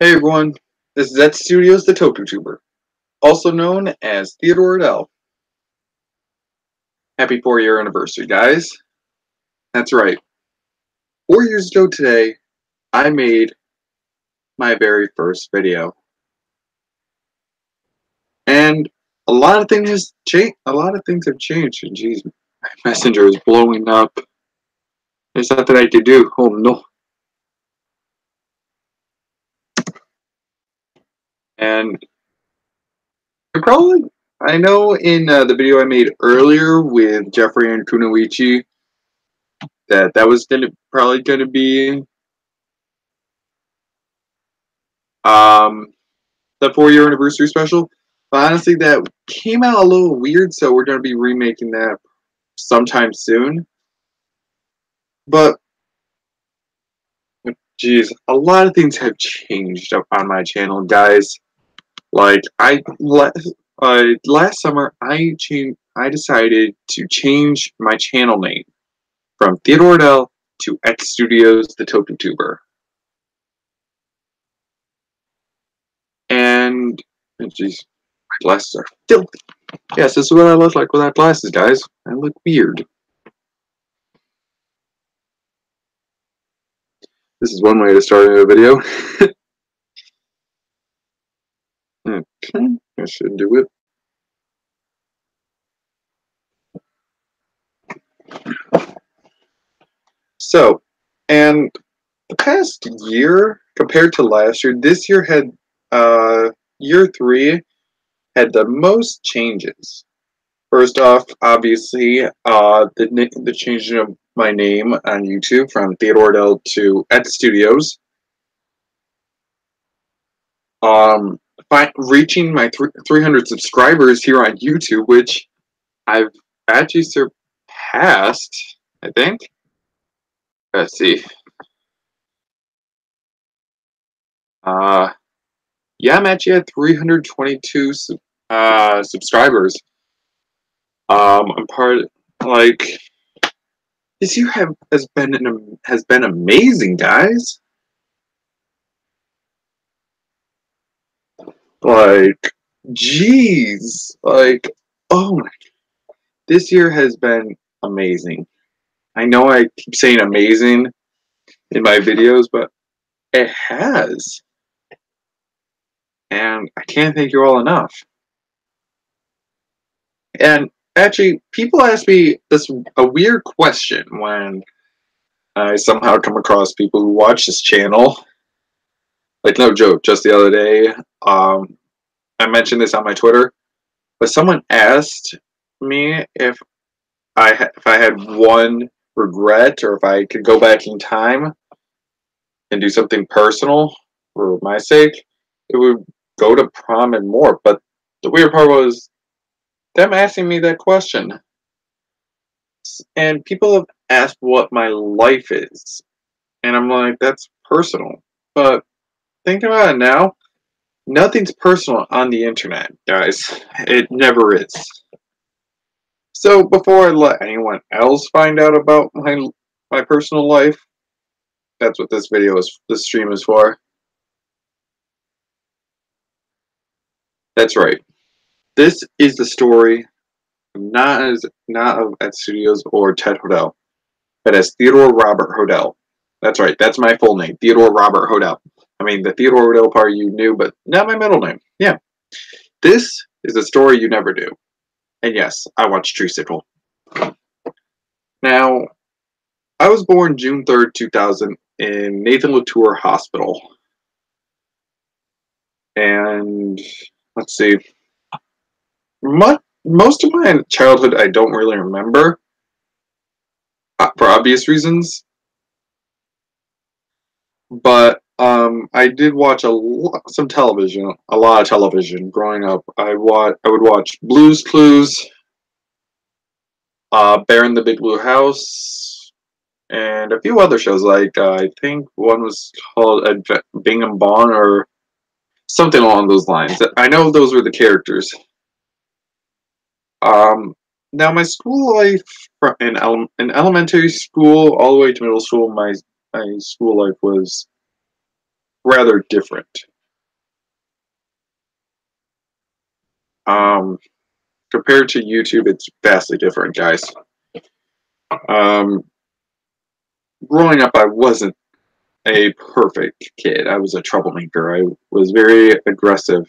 Hey everyone, this is Ed Studios, the TokuTuber, also known as Theodore Adele. Happy 4-year anniversary, guys. That's right. 4 years ago today, I made my very first video. And a lot of things has changed. A lot of things have changed. And geez, my messenger is blowing up. There's nothing I could do. Oh no. And I know in the video I made earlier with Jeffrey and Kunoichi that was probably gonna be um the 4-year anniversary special. But honestly, that came out a little weird, so we're going to be remaking that sometime soon. But, geez, a lot of things have changed up on my channel, guys. Like, last summer, I decided to change my channel name from Theodore Adele to X Studios, the TokuTuber. And, geez, my glasses are filthy. Yes, this is what I look like without glasses, guys. I look weird. This is one way to start a video. Okay, I should do it. So, and the past year compared to last year, this year had year 3 had the most changes. First off, obviously, the changing of my name on YouTube from Theodore Adele to Ed Studios. Reaching my 300 subscribers here on YouTube, which I've actually surpassed, I think. Let's see. Yeah, I'm actually at 322 subscribers. I'm part like this year has been amazing, guys. Like, jeez, like, oh my, this year has been amazing. I know I keep saying amazing in my videos, but it has, and I can't thank you all enough. And actually, people ask me a weird question when I somehow come across people who watch this channel. Like, no joke, just the other day, I mentioned this on my Twitter, but someone asked me if I had one regret or if I could go back in time and do something personal for my sake, it would go to prom and more. But the weird part was them asking me that question. And people have asked what my life is. And I'm like, that's personal. But thinking about it now, nothing's personal on the internet, guys. It never is. So before I let anyone else find out about my personal life, that's what this stream is for. That's right. This is the story not of Ed Studios or Ted Hodel, but as Theodore Robert Hodel. That's right. That's my full name, Theodore Robert Hodel. I mean, the Theodore Hodel part you knew, but not my middle name. Yeah. This is a story you never do. And yes, I watched Treecicle. Now, I was born June 3rd, 2000 in Nathan Latour Hospital. And let's see. Most of my childhood I don't really remember for obvious reasons. But I did watch a lot of television growing up. I would watch Blue's Clues, Bear in the Big Blue House, and a few other shows. Like I think one was called Bingham Bong or something along those lines. I know those were the characters. Now my school life in elementary school all the way to middle school, my school life was rather different. Um, Compared to YouTube, it's vastly different, guys. Um, Growing up, I wasn't a perfect kid. I was a troublemaker. I was very aggressive.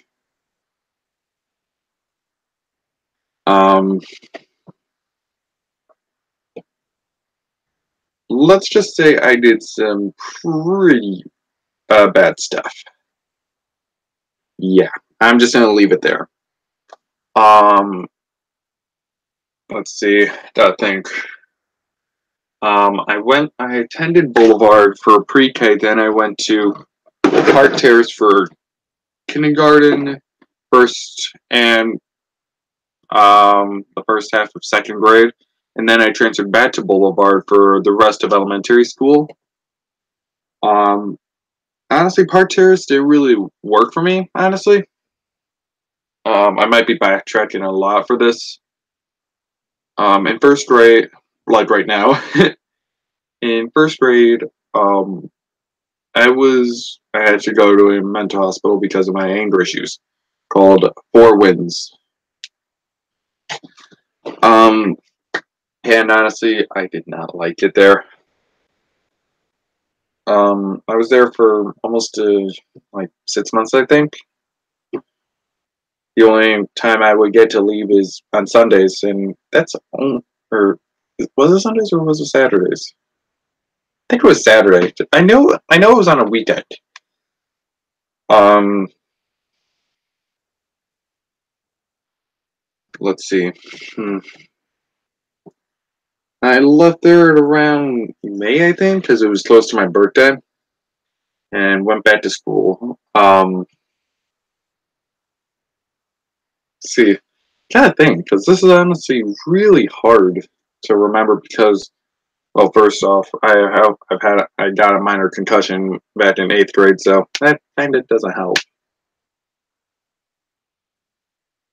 Um, let's just say I did some pretty bad stuff. Yeah, I'm just gonna leave it there. Um, let's see. Gotta think. I attended Boulevard for pre-K. Then I went to Park Terrace for kindergarten, first and the first half of second grade, and then I transferred back to Boulevard for the rest of elementary school. Um, Honestly, Park Terrace didn't really work for me. Honestly, I might be backtracking a lot for this. In first grade, like right now, in first grade, um, I had to go to a mental hospital because of my anger issues, called Four Winds. Um, and honestly, I did not like it there. I was there for almost like 6 months, I think. The only time I would get to leave is on Sundays, and or was it Sundays or was it Saturdays? I think it was Saturday. I know it was on a weekend. Um, let's see. Hmm. I left there at around May, I think, because it was close to my birthday, and went back to school. See, kind of thing, because this is honestly really hard to remember because, well, first off, I got a minor concussion back in 8th grade, so that kind of doesn't help.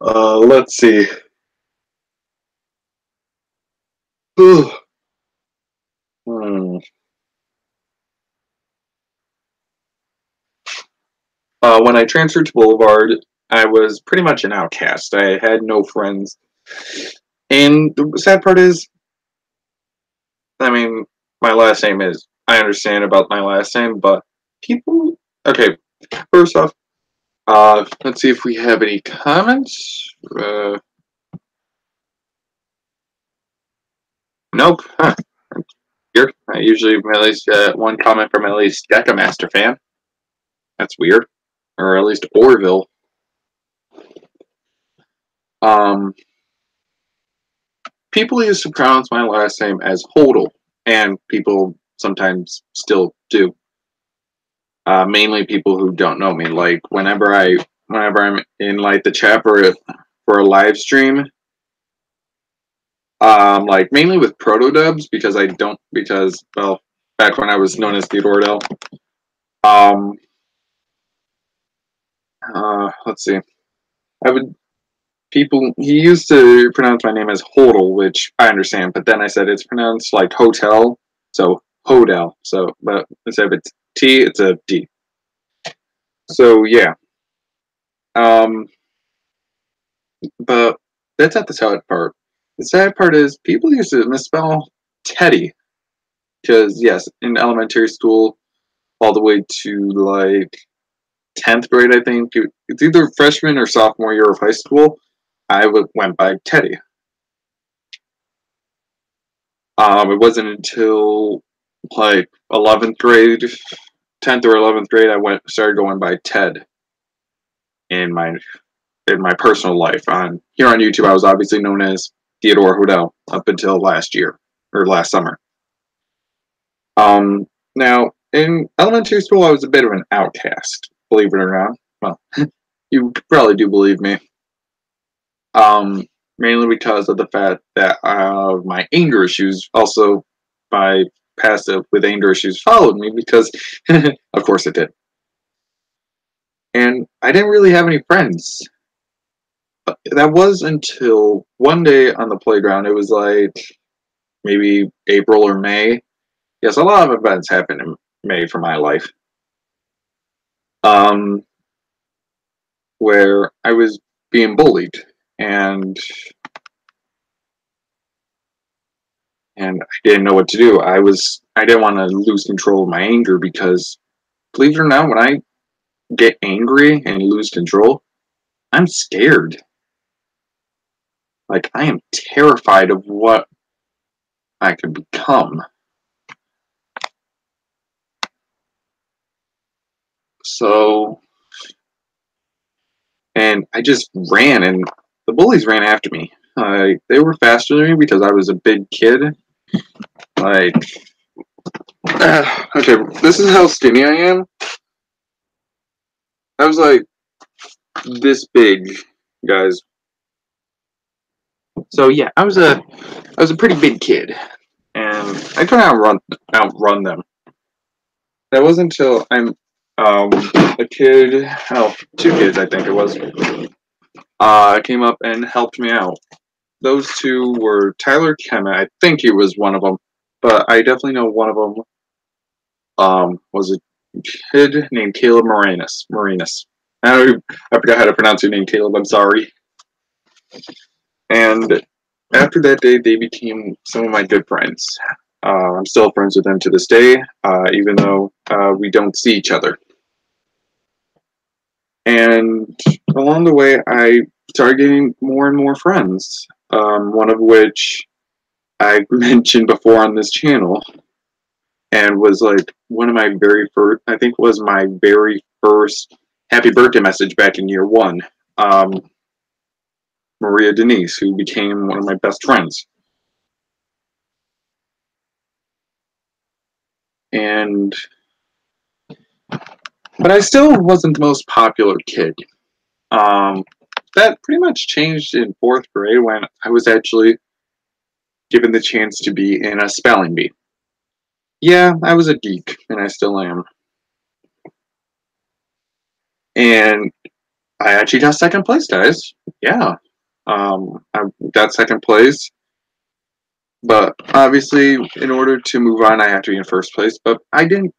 Let's see. Hmm. When I transferred to Boulevard, I was pretty much an outcast. I had no friends. And the sad part is, I mean, my last name is, I understand about my last name, but people, okay, first off, let's see if we have any comments. Nope. Huh. Here, I usually at least one comment from at least Decamaster fan. That's weird. Or at least Orville. Um, People used to pronounce my last name as Hodel, and people sometimes still do. Mainly people who don't know me. Like whenever I'm in like the chat for a live stream, like mainly with proto dubs because well, back when I was known as Theodore Dell. Um, let's see. I would he used to pronounce my name as Hodel, which I understand, but then I said it's pronounced like hotel, so Hodel. So, but instead of it's T, it's a D. So yeah. Um, but that's not the sad part. The sad part is people used to misspell Teddy because yes, in elementary school, all the way to like 10th grade, I think it's either freshman or sophomore year of high school. Went by Teddy. It wasn't until like 11th grade, 10th or 11th grade, I started going by Ted in my personal life. On here on YouTube, I was obviously known as Theodore Hodel up until last year or last summer. Now in elementary school, I was a bit of an outcast, believe it or not. Well, you probably do believe me. Mainly because of the fact that my anger issues, also my passive with anger issues, followed me because, of course, it did. And I didn't really have any friends. That was until one day on the playground. It was like maybe April or May. Yes, a lot of events happened in May for my life. um, where I was being bullied, and I didn't know what to do. I didn't want to lose control of my anger because, believe it or not, when I get angry and lose control, I'm scared. Like, I am terrified of what I could become. So, and I just ran, and the bullies ran after me. They were faster than me because I was a big kid. Like, okay, this is how skinny I am. I was like this big, guys. So yeah, I was a pretty big kid, and I couldn't outrun them. That wasn't until I'm a kid, oh, two kids I think it was, came up and helped me out. Those two were Tyler Kemet. I think he was one of them, but I definitely know one of them was a kid named Caleb Marinus. I forgot how to pronounce your name, Caleb. I'm sorry. And after that day, they became some of my good friends. I'm still friends with them to this day, even though we don't see each other. And along the way, I started getting more and more friends. One of which I mentioned before on this channel, and was like one of my very first. I think was my very first happy birthday message back in year one. Maria Denise, who became one of my best friends. And but I still wasn't the most popular kid. Um, that pretty much changed in fourth grade when I was actually given the chance to be in a spelling bee. Yeah, I was a geek, and I still am. And I actually got second place, guys. Yeah, I got second place. But obviously, in order to move on, I have to be in first place. But I didn't.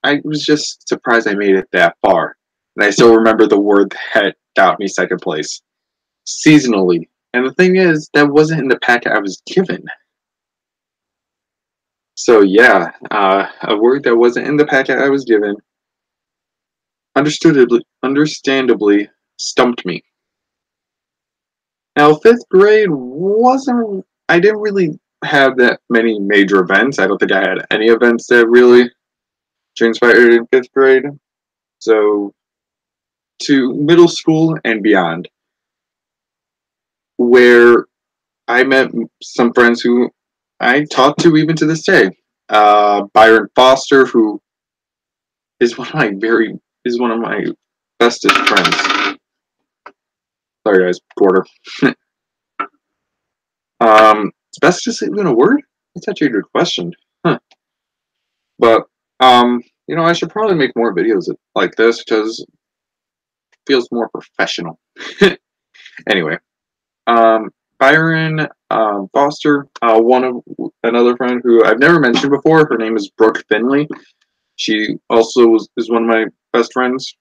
I was just surprised I made it that far. And I still remember the word that got me second place. Seasonally. And the thing is, that wasn't in the packet I was given. So yeah, a word that wasn't in the packet I was given, understandably stumped me. Now, fifth grade wasn't. I didn't really have that many major events. I don't think I had any events that really transpired in fifth grade. So, to middle school and beyond, where I met some friends who I talk to even to this day. Byron Foster, who is one of my bestest friends. Sorry, guys, Porter. Is bestest even a word? That's actually a good question. Huh. But I should probably make more videos like this because it feels more professional. Anyway, Byron Foster, another friend who I've never mentioned before. Her name is Brooke Finley. She also is one of my best friends.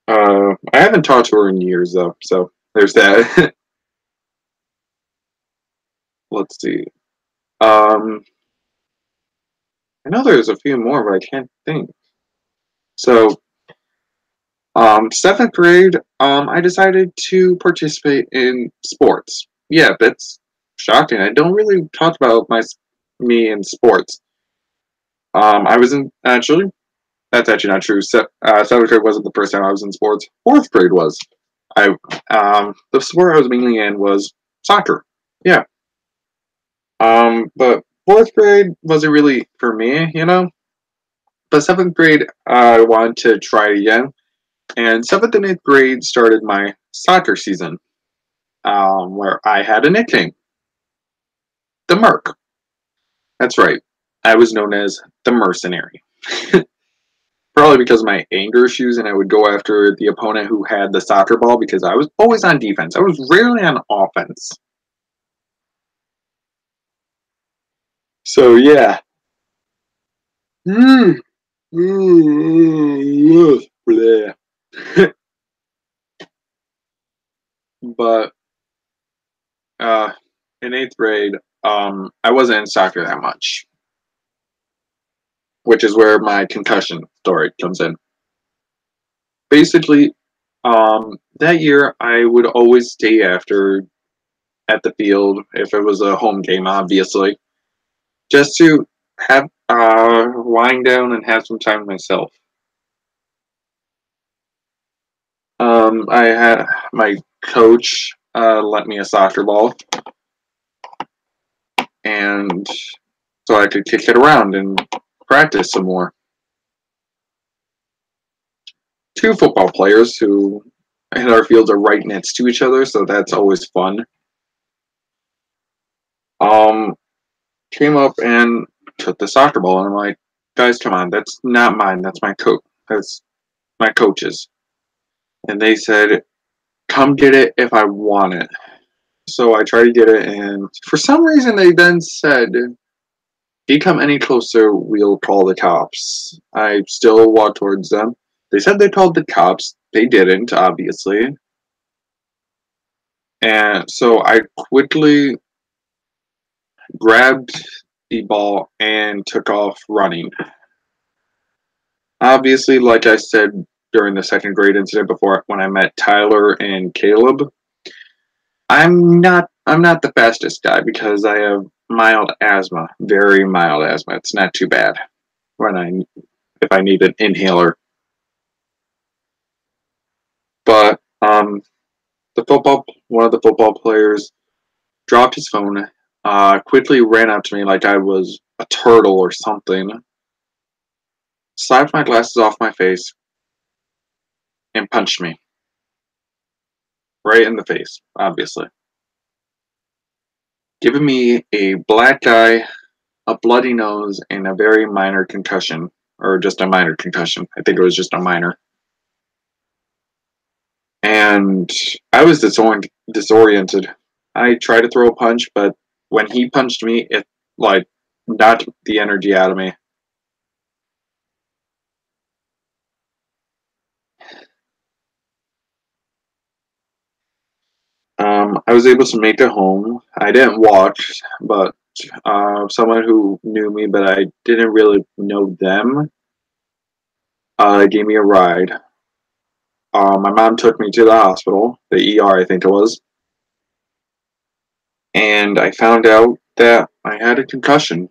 I haven't talked to her in years though, so there's that. Let's see. I know there's a few more, but I can't think. So, seventh grade, I decided to participate in sports. Yeah, that's shocking. I don't really talk about me in sports. I was in actually. That's actually not true. Seventh grade wasn't the first time I was in sports. Fourth grade was. I the sport I was mainly in was soccer. Yeah. But fourth grade wasn't really for me. But seventh grade, I wanted to try it again. And seventh and eighth grade started my soccer season, where I had a nickname, the Merc. That's right. I was known as the Mercenary. Probably because of my anger issues, and I would go after the opponent who had the soccer ball because I was always on defense. I was rarely on offense. So yeah. in 8th grade, I wasn't in soccer that much, which is where my concussion story comes in. Basically, that year I would always stay after at the field if it was a home game, obviously, just to have wind down and have some time myself. I had my coach lent me a soccer ball, and so I could kick it around and practice some more. Two football players who in our fields are right next to each other, so that's always fun. Um, Came up and took the soccer ball, and I'm like, guys, come on, that's not mine. That's my coach. That's my coach's. And they said, come get it if I want it. So I tried to get it, and for some reason they then said, if you come any closer, we'll call the cops. I still walked towards them. They said they called the cops. They didn't, obviously. And so I quickly grabbed the ball and took off running. Obviously, like I said during the 2nd grade incident before when I met Tyler and Caleb, I'm not the fastest guy because I have mild asthma, very mild asthma. It's not too bad when if I need an inhaler. But the football one of the football players dropped his phone, quickly ran up to me like I was a turtle or something, slapped my glasses off my face, and punched me right in the face, obviously, giving me a black eye, a bloody nose, and a very minor concussion, or just a minor concussion. I think it was just a minor. And I was disoriented. I tried to throw a punch, but when he punched me, it like knocked the energy out of me. I was able to make it home. I didn't walk, but someone who knew me, but I didn't really know them, gave me a ride. My mom took me to the hospital, the ER, I think it was, and I found out that I had a concussion.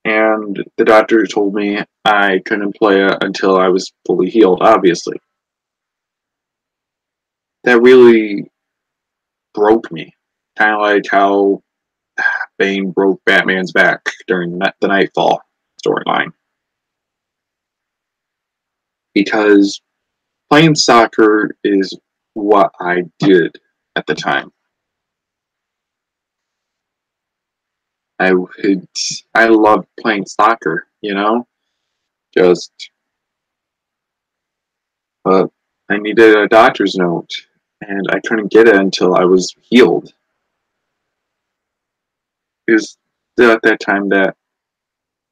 And the doctor told me I couldn't play it until I was fully healed, obviously. That really broke me. Kind of like how Bane broke Batman's back during the Nightfall storyline. Because playing soccer is what I did at the time. I would, I loved playing soccer, just, but I needed a doctor's note, and I couldn't get it until I was healed. It was still at that time that I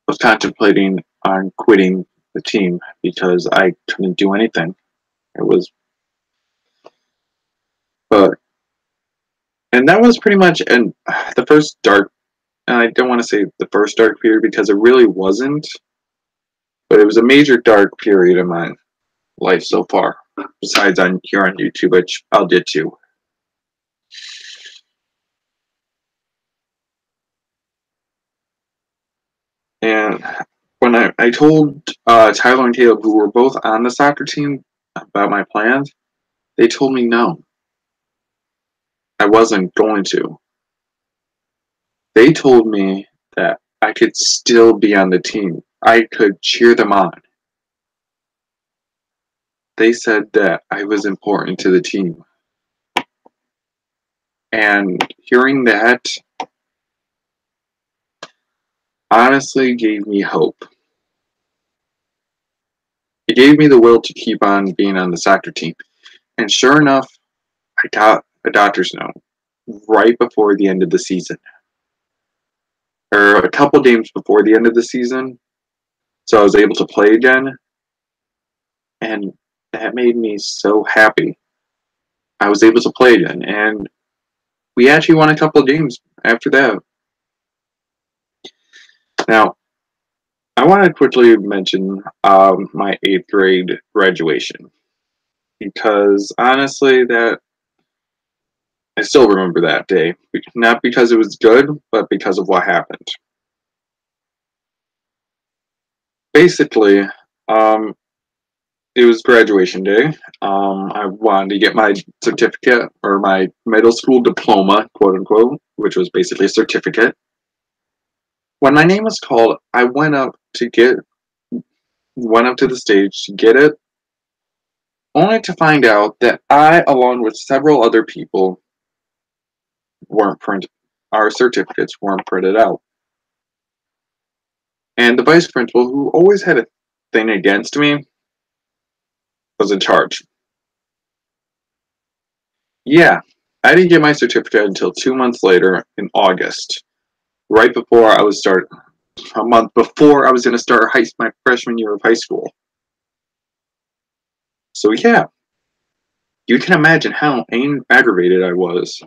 was contemplating on quitting the team because I couldn't do anything. It was, but, and that was pretty much, and the first dark, and I don't want to say the first dark period because it really wasn't, but it was a major dark period in my life so far, besides on here on YouTube, which I'll get to. And when I told Tyler and Caleb, who were both on the soccer team, about my plans, they told me no, I wasn't going to. They told me that I could still be on the team. I could cheer them on. They said that I was important to the team. And hearing that honestly gave me hope. It gave me the will to keep on being on the soccer team. And sure enough, I got a doctor's note right before the end of the season, or a couple games before the end of the season. So I was able to play again, and that made me so happy. I was able to play again, and we actually won a couple of games after that. Now, I want to quickly mention my 8th grade graduation, because honestly, that I still remember that day. Not because it was good, but because of what happened. Basically, it was graduation day. I wanted to get my certificate, or my middle school diploma, quote unquote, which was basically a certificate. When my name was called, I went up to the stage to get it, only to find out that I, along with several other people, weren't printed. Our certificates weren't printed out. And the vice principal, who always had a thing against me, was in charge. Yeah, I didn't get my certificate until 2 months later in August, right before a month before I was going to start my freshman year of high school. So yeah, you can imagine how aggravated I was.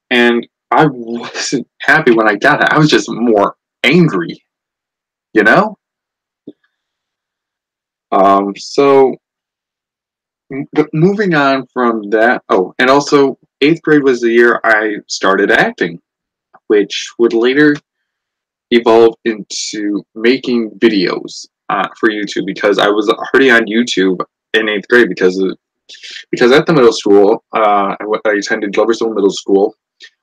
And I wasn't happy when I got it. I was just more angry, you know? So moving on from that, oh, and also 8th grade was the year I started acting, which would later evolve into making videos for YouTube, because I was already on YouTube in 8th grade because at the middle school, I attended Gloversville Middle School.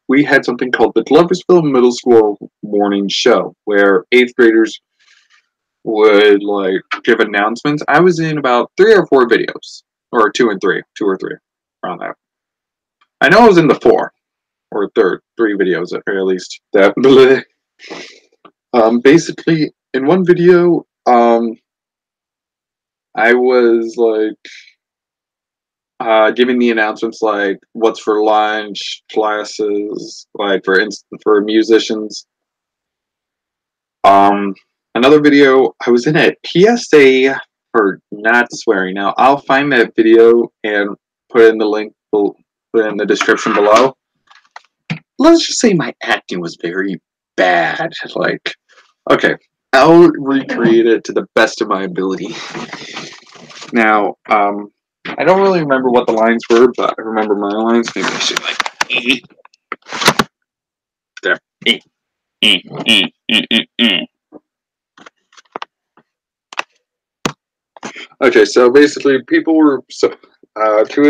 We had something called the Gloversville Middle School Morning Show, where 8th graders would like give announcements. I was in about 3 or 4 videos, or 2 or 3, around that. I know I was in the 4 or 3 videos at least. That basically in one video, I was like giving the announcements like what's for lunch, classes, like for musicians. Another video, I was in a PSA for not swearing. Now I'll find that video and put in the link, put in the description below. Let's just say my acting was very bad. Like, okay, I'll recreate it to the best of my ability. Now, I don't really remember what the lines were, but I remember my lines. Maybe I should like there. Okay, so basically, two of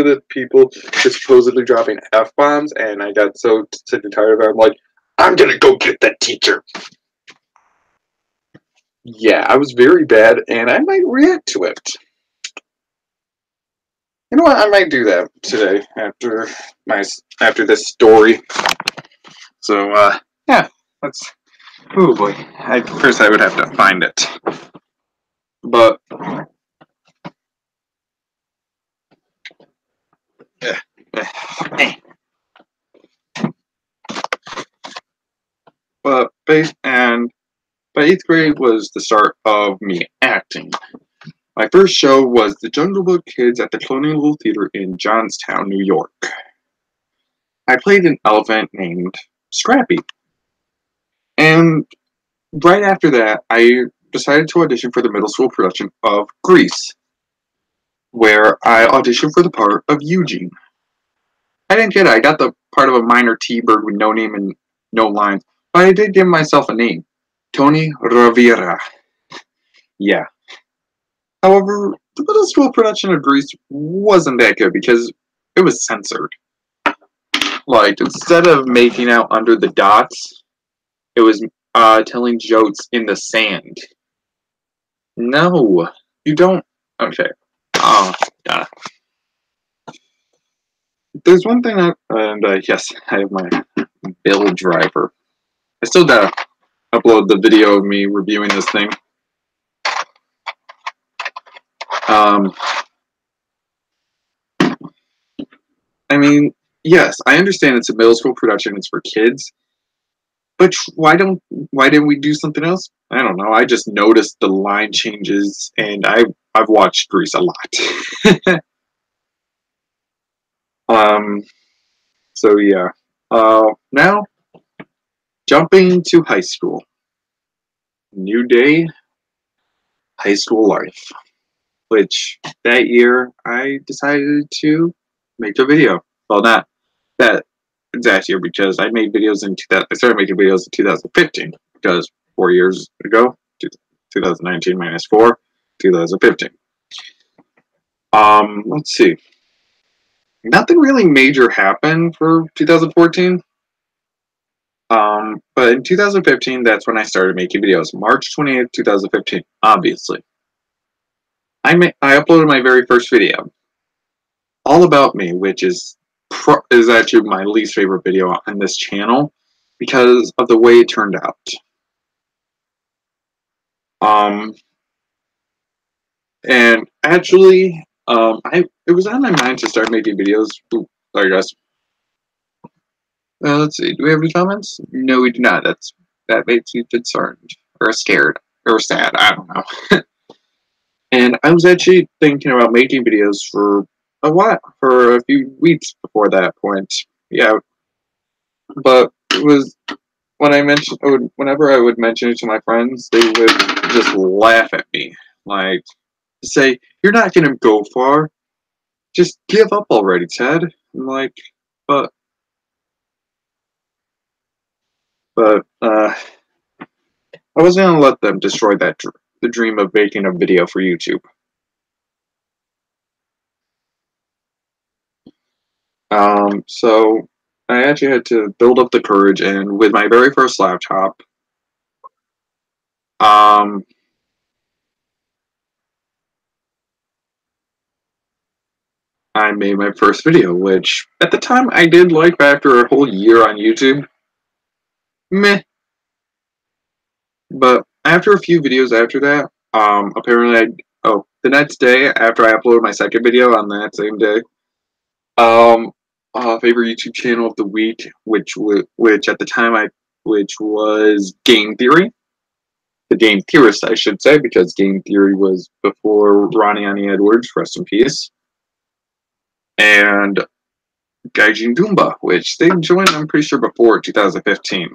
the people were supposedly dropping F-bombs, and I got so sick and tired of it. I'm like, I'm gonna go get that teacher. Yeah, I was very bad, and I might react to it. You know what? I might do that today after this story. So, yeah, let's. Oh boy, first I would have to find it, but. But by 8th grade was the start of me acting. My first show was the Jungle Book Kids at the Colonial Theater in Johnstown, New York. I played an elephant named Scrappy. And right after that, I decided to audition for the middle school production of Grease, where I auditioned for the part of Eugene. I didn't get it. I got the part of a minor T-bird with no name and no lines, but I did give myself a name. Tony Rivera. Yeah. However, the middle school production of Grease wasn't that good because it was censored. Like, instead of making out under the dots, it was telling jokes in the sand. No, you don't. Okay. Oh, yeah. There's one thing yes, I have my Bill driver. I still gotta upload the video of me reviewing this thing. I mean, yes, I understand it's a middle school production, it's for kids, but why didn't we do something else? I don't know. I just noticed the line changes, and I've watched Grease a lot. So yeah. Now, jumping to high school. New day, high school life. Which, that year, I decided to make a video. Well, not that exact year, because I made videos in 2000. I started making videos in 2015, because 4 years ago, 2019 minus 4, 2015. Let's see. Nothing really major happened for 2014. But in 2015, that's when I started making videos. March 28th, 2015, obviously. I uploaded my very first video, All About Me, which is actually my least favorite video on this channel because of the way it turned out. And actually, it was on my mind to start making videos. Ooh, sorry guys. Let's see. Do we have any comments? No, we do not. That makes me concerned or scared or sad. I don't know. And I was actually thinking about making videos for a few weeks before that point. Yeah, but it was when whenever I would mention it to my friends, they would just laugh at me, like say, "You're not gonna go far. Just give up already, Ted." I'm like, but I wasn't gonna let them destroy the dream of making a video for YouTube. So I actually had to build up the courage, and with my very first laptop, um, I made my first video, which at the time I did like, but after a whole year on YouTube, meh. But after a few videos after that, apparently the next day after I uploaded my second video on that same day, favorite YouTube channel of the week, which at the time which was Game Theory, the Game Theorist, I should say, because Game Theory was before Ronnie Edwards, rest in peace, and Gaijin Goomba, which they joined, I'm pretty sure, before 2015.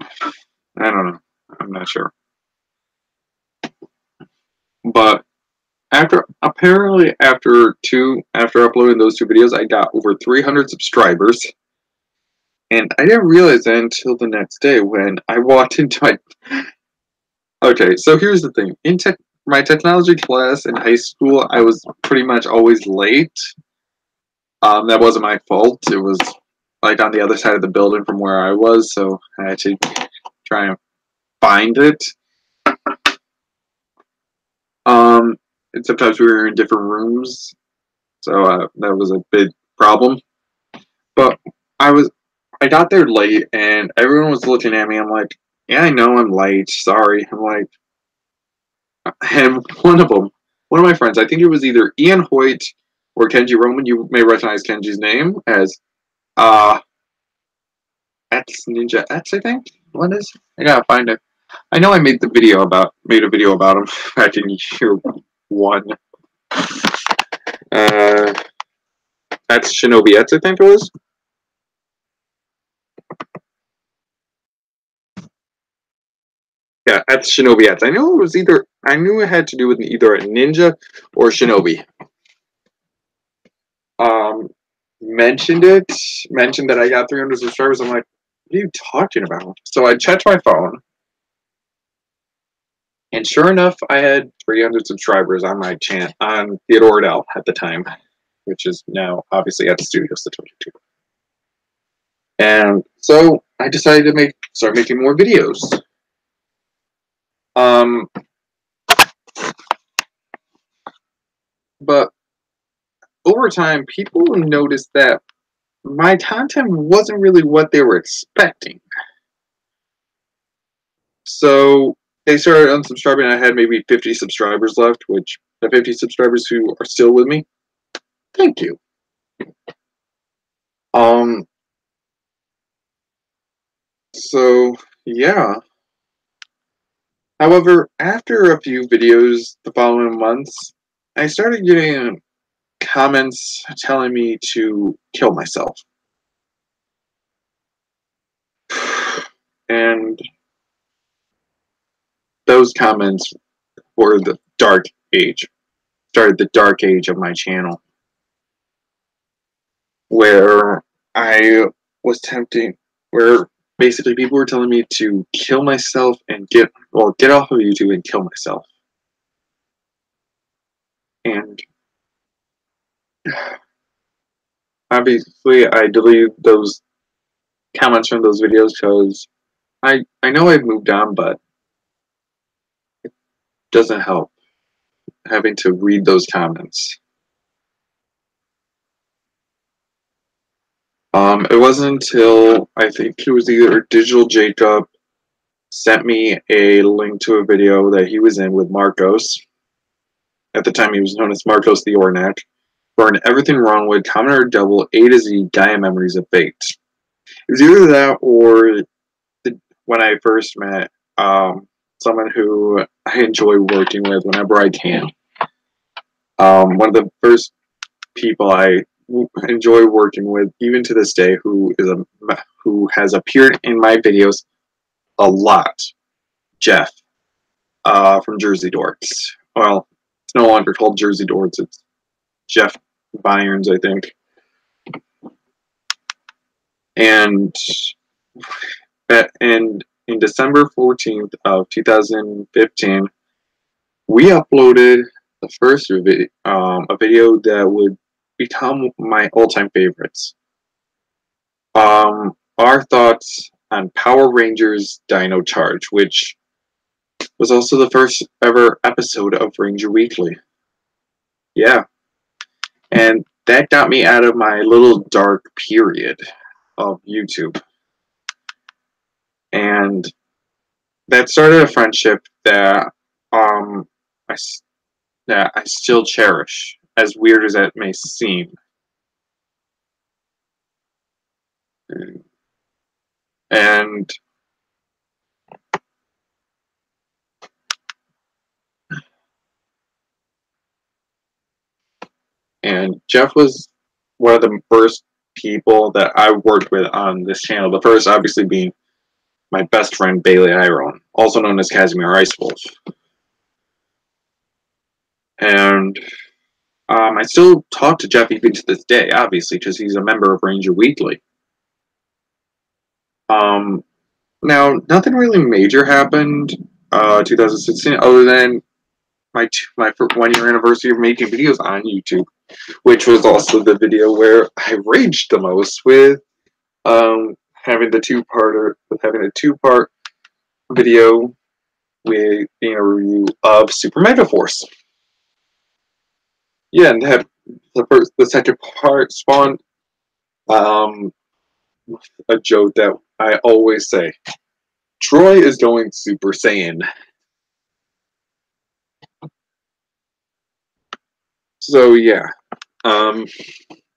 I don't know. I'm not sure. But after uploading those two videos, I got over 300 subscribers. And I didn't realize that until the next day when I walked into my... Okay, so here's the thing. In my technology class in high school, I was pretty much always late. That wasn't my fault. It was like on the other side of the building from where I was, so I had to try and find it. And sometimes we were in different rooms, so that was a big problem. But I got there late, and everyone was looking at me. I'm like, yeah, I know I'm late. Sorry. I'm like, and one of my friends, I think it was either Ian Hoyt or Kenji Roman. You may recognize Kenji's name as X Ninja X, I think. What is? I gotta find it. I know I made a video about him back in year 1. That's Shinobi X, I think it was. Yeah, that's Shinobi X. I knew it had to do with either a ninja or Shinobi. Mentioned that I got 300 subscribers. I'm like, what are you talking about? So I checked my phone, and sure enough, I had 300 subscribers on my channel on Theodore Adele at the time, which is now obviously at the Studios the 22. And so I decided to start making more videos. But over time, people noticed that my content wasn't really what they were expecting. So they started unsubscribing. I had maybe 50 subscribers left, which the 50 subscribers who are still with me, thank you. So yeah. However, after a few videos the following months, I started getting comments telling me to kill myself. And those comments were the dark age, started the dark age of my channel, where I was tempting, where basically people were telling me to kill myself and get off of YouTube and kill myself. And obviously I deleted those comments from those videos because I know I've moved on, but it doesn't help having to read those comments. It wasn't until I think it was either Digital Jacob sent me a link to a video that he was in with Marcos. At the time, he was known as Marcos the Ornac. For an Everything Wrong with Commoner Double A to Z Gaia Memories of Fate. It was either that or when I first met someone who I enjoy working with whenever I can. One of the first people I enjoy working with, even to this day, who has appeared in my videos a lot, Jeff, from Jersey Dorks. Well, it's no longer called Jersey Dorks, it's Jeff Byerns, I think. And in December 14th of 2015, we uploaded the first a video that would become my all-time favorites. Our thoughts on Power Rangers Dino Charge, which was also the first ever episode of Ranger Weekly. Yeah. And that got me out of my little dark period of YouTube. And that started a friendship that I still cherish, as weird as that may seem. And Jeff was one of the first people that I worked with on this channel. The first, obviously, being my best friend Bailey Iron, also known as Casimir Ice Wolf. And I still talk to Jeff even to this day, obviously, because he's a member of Ranger Weekly. Now, nothing really major happened 2016 other than my 1-year anniversary of making videos on YouTube, which was also the video where I raged the most with having a two-part video with being a review of Super Mega Force. Yeah, and the second part spawned a joke that I always say: Troy is going Super Saiyan. So yeah.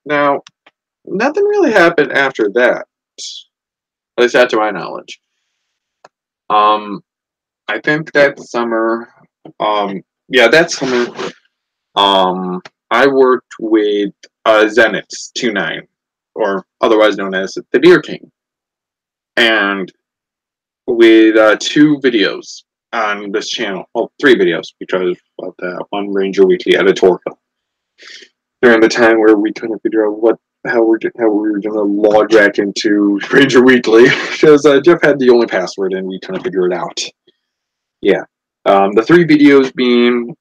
Now, nothing really happened after that. At least not to my knowledge. I think that summer, that summer, I worked with Zenith 29, or otherwise known as the Deer King, and with 2 videos on this channel. Well, 3 videos because of that one Ranger Weekly editorial. During the time where we couldn't figure out how we were going to log back into Ranger Weekly, because Jeff had the only password and we couldn't figure it out. Yeah. The 3 videos being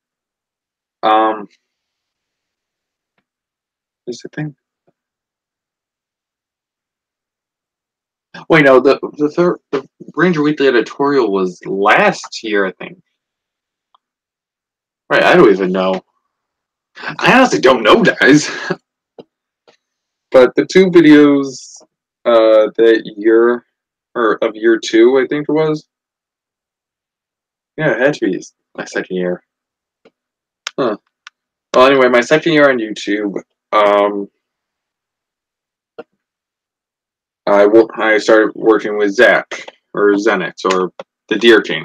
is the thing. Wait, no, the Ranger Weekly editorial was last year, I think. Right, I don't even know. I honestly don't know, guys. But the 2 videos that year, or of year 2, I think it was. Yeah, it had to be my second year. Huh. Well, anyway, my second year on YouTube, I started working with Zach, or Zenix, or the Deer King.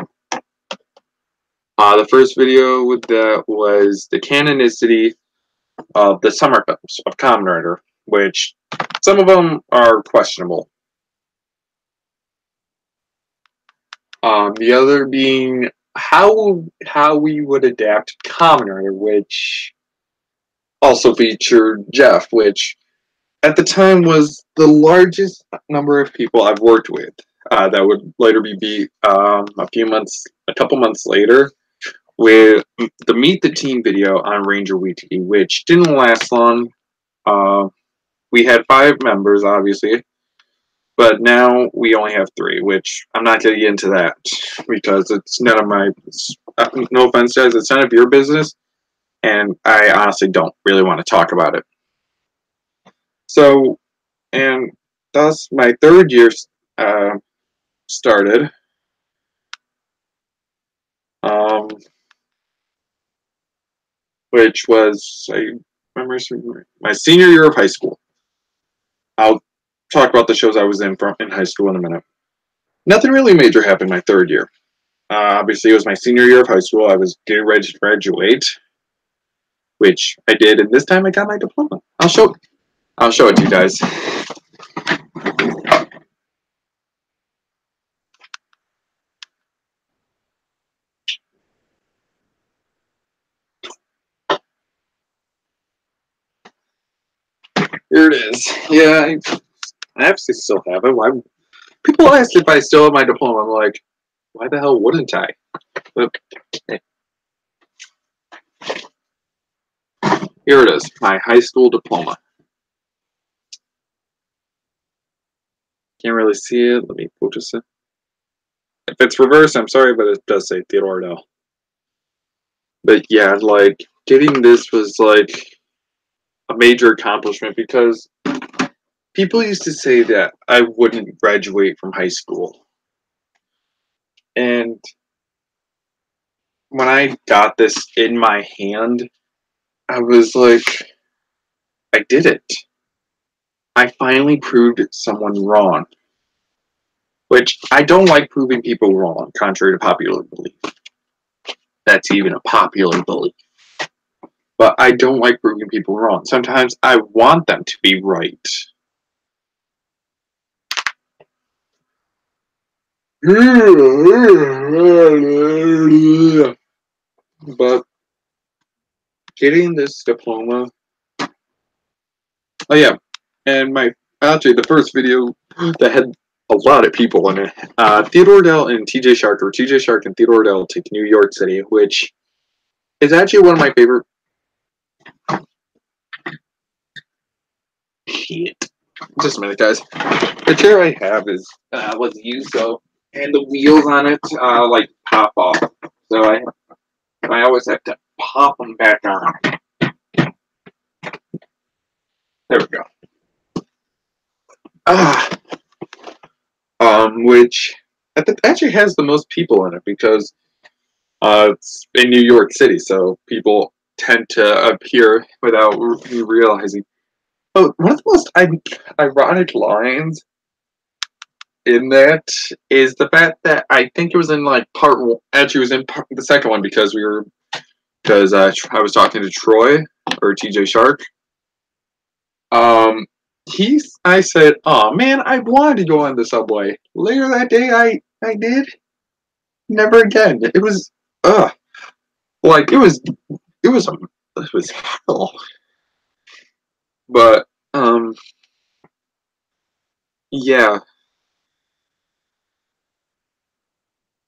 The first video with that was the canonicity of the summer films of Kamen Rider, which some of them are questionable. The other being how we would adapt Kamen Rider, which also featured Jeff, which at the time was the largest number of people I've worked with. That would later be beat a couple months later, with the Meet the Team video on Ranger Wiki, which didn't last long. We had 5 members, obviously, but now we only have 3, which I'm not going to get into that because it's none of my. No offense, guys, it's none of your business, and I honestly don't really want to talk about it. So, and thus my 3rd year started. Which was, I remember, my senior year of high school. I'll talk about the shows I was in high school in a minute. Nothing really major happened my 3rd year. Obviously, it was my senior year of high school. I was getting ready to graduate, which I did, and this time I got my diploma. I'll show it to you guys. Here it is. Yeah, I actually still have it. Why? People ask if I still have my diploma. I'm like, why the hell wouldn't I? But, here it is, my high school diploma. Can't really see it. Let me focus it. If it's reversed, I'm sorry, but it does say Theodore Dell. But yeah, like, getting this was like a major accomplishment because people used to say that I wouldn't graduate from high school. And when I got this in my hand, I was like, I did it. I finally proved someone wrong. Which, I don't like proving people wrong, contrary to popular belief. That's even a popular belief. But I don't like proving people wrong. Sometimes I want them to be right. But getting this diploma. Oh yeah, and actually the first video that had a lot of people in it. Theodore Dell and TJ Shark, or TJ Shark and Theodore Dell take New York City, which is actually one of my favorite. Shit. Just a minute, guys. The chair I have is was used, so and the wheels on it like pop off, so I always have to pop them back on. There we go. Which actually has the most people in it because it's in New York City, so people tend to appear without you realizing. Oh, one of the most ironic lines in that is the fact that I think it was in like part one. Actually, it was in the second one because I was talking to Troy or TJ Shark. I said, "Oh man, I wanted to go on the subway." Later that day, I did. Never again. It was like it was hell. But yeah,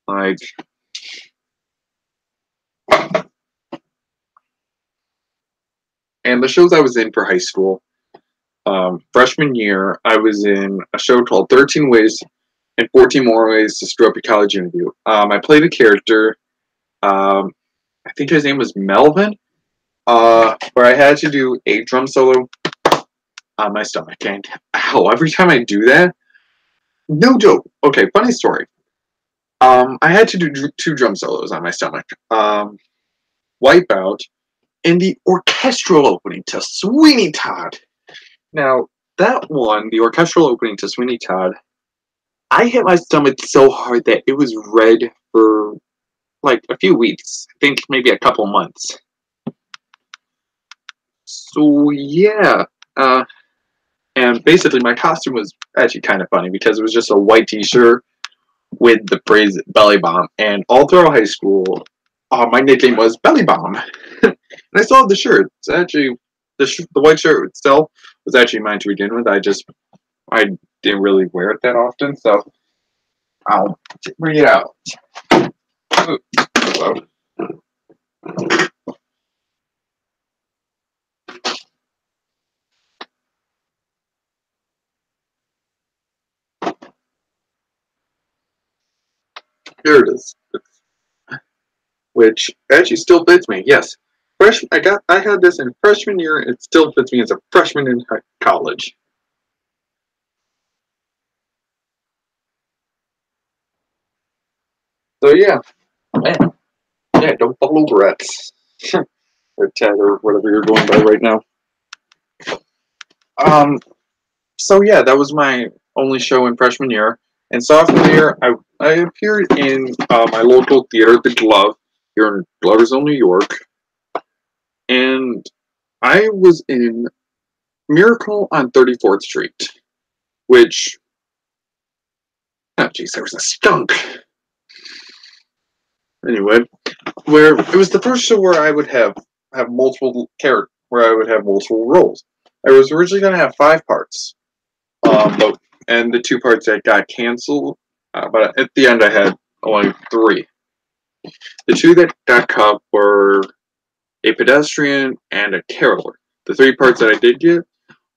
like and the shows I was in for high school. Freshman year, I was in a show called 13 Ways and 14 More Ways to Screw Up Your College Interview. I played a character, I think his name was Melvin, where I had to do a drum solo on my stomach. And ow, every time I do that, no joke. Okay, funny story. I had to do 2 drum solos on my stomach. Wipeout and the orchestral opening to Sweeney Todd. Now, that one, the orchestral opening to Sweeney Todd, I hit my stomach so hard that it was red for like a few weeks. I think maybe a couple months. So yeah, and basically my costume was actually kind of funny because it was just a white t-shirt with the phrase belly bomb. And all throughout high school, my nickname was Belly Bomb. And I still have the shirt. It's actually, the white shirt itself was actually mine to begin with. I didn't really wear it that often, so I'll bring it out. Ooh, hello. Here it is. Which actually still fits me. Yes, I had this in freshman year. It still fits me as a freshman in college. So yeah, man, yeah, don't follow rats or Ted or whatever you're going by right now. So yeah, that was my only show in freshman year. And sophomore year, I appeared in my local theater, The Glove, here in Gloversville, New York. And I was in Miracle on 34th Street, which, oh jeez, there was a skunk. Anyway, where it was the first show where I would have multiple characters, where I would have multiple roles. I was originally going to have 5 parts, and the 2 parts that got canceled, but at the end I had only 3. The 2 that got cut were a pedestrian and a caroler. The 3 parts that I did get